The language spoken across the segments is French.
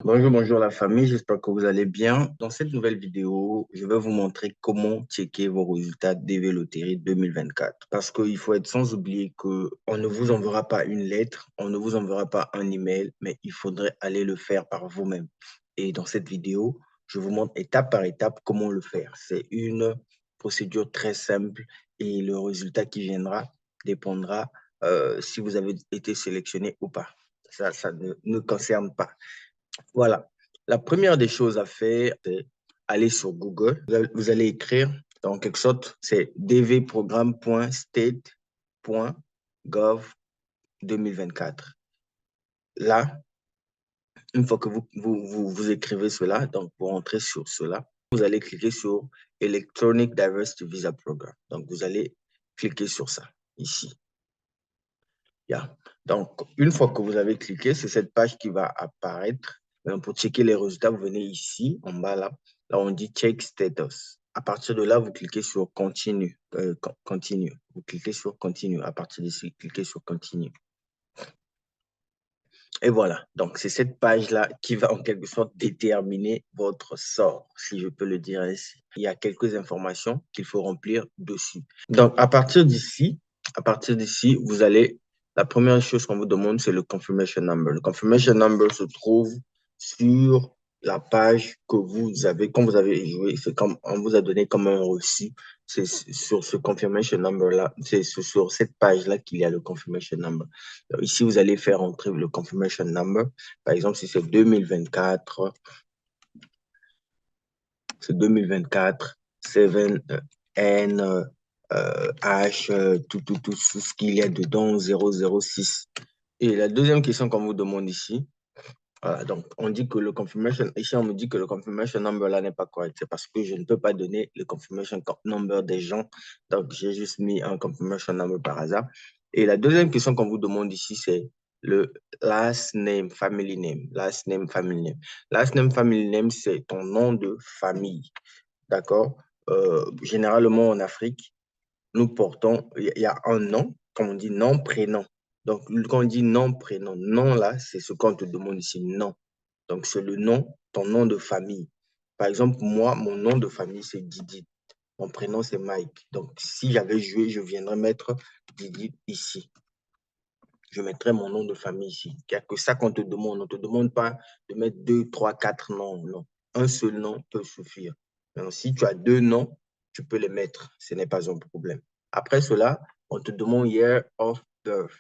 Bonjour la famille, j'espère que vous allez bien. Dans cette nouvelle vidéo, je vais vous montrer comment checker vos résultats DV Loterie 2024. Parce qu'il faut être sans oublier que on ne vous enverra pas une lettre, on ne vous enverra pas un email, mais il faudrait aller le faire par vous-même. Et dans cette vidéo, je vous montre étape par étape comment le faire. C'est une procédure très simple et le résultat qui viendra dépendra si vous avez été sélectionné ou pas. Ça ne concerne pas. Voilà. La première des choses à faire, c'est aller sur Google. Vous allez écrire, en quelque sorte, c'est dvprogramme.state.gov 2024. Là, une fois que vous écrivez cela, donc pour entrer sur cela, vous allez cliquer sur Electronic Diversity Visa Program. Donc, vous allez cliquer sur ça, ici. Yeah. Donc, une fois que vous avez cliqué, c'est cette page qui va apparaître. Pour checker les résultats, vous venez ici, en bas là. Là, on dit Check Status. À partir de là, vous cliquez sur Continue. Continue. Vous cliquez sur Continue. À partir d'ici, cliquez sur Continue. Et voilà. Donc, c'est cette page-là qui va en quelque sorte déterminer votre sort, si je peux le dire ainsi. Il y a quelques informations qu'il faut remplir dessus. Donc, à partir d'ici, vous allez, la première chose qu'on vous demande, c'est le confirmation number. Le confirmation number se trouve sur la page que vous avez, quand vous avez joué, c'est comme, on vous a donné comme un reçu. C'est sur ce confirmation number-là, c'est sur cette page-là qu'il y a le confirmation number. Donc, ici, vous allez faire entrer le confirmation number. Par exemple, si c'est 2024, c'est 2024, 7N, H, tout ce qu'il y a dedans, 006. Et la deuxième question qu'on vous demande ici, voilà, donc on dit que le confirmation, ici on me dit que le confirmation number là n'est pas correct. C'est parce que je ne peux pas donner le confirmation number des gens. Donc j'ai juste mis un confirmation number par hasard. Et la deuxième question qu'on vous demande ici, c'est le last name, family name. Last name, family name. Last name, family name, c'est ton nom de famille. D'accord? Généralement en Afrique, nous portons, il y a un nom, comme on dit nom, prénom. Donc, quand on dit nom, prénom, nom là, c'est ce qu'on te demande ici, nom. Donc, c'est le nom, ton nom de famille. Par exemple, moi, mon nom de famille, c'est Didi. Mon prénom, c'est Mike. Donc, si j'avais joué, je viendrais mettre Didi ici. Je mettrais mon nom de famille ici. Il n'y a que ça qu'on te demande. On ne te demande pas de mettre deux, trois, quatre noms. Non. Un seul nom peut suffire. Donc, si tu as deux noms, tu peux les mettre. Ce n'est pas un problème. Après cela, on te demande year of birth.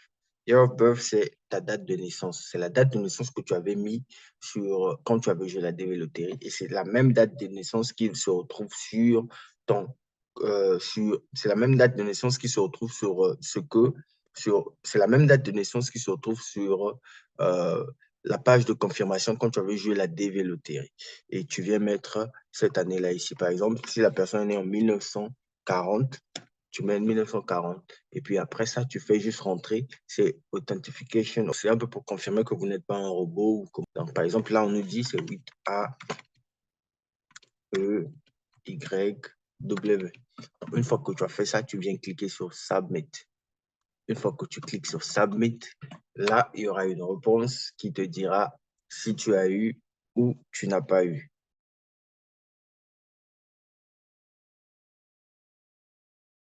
Year of birth, c'est ta date de naissance. C'est la date de naissance que tu avais mis sur quand tu avais joué la DV Loterie. Et c'est la même date de naissance qui se retrouve sur ton. C'est la même date de naissance qui se retrouve sur c'est la même date de naissance qui se retrouve sur la page de confirmation quand tu avais joué la DV Loterie. Et tu viens mettre cette année-là ici. Par exemple, si la personne est née en 1940, tu mets 1940. Et puis après ça, tu fais juste rentrer. C'est authentification. C'est un peu pour confirmer que vous n'êtes pas un robot. Donc, par exemple, là, on nous dit c'est 8A, E, Y, W. Une fois que tu as fait ça, tu viens cliquer sur Submit. Une fois que tu cliques sur Submit, là, il y aura une réponse qui te dira si tu as eu ou tu n'as pas eu.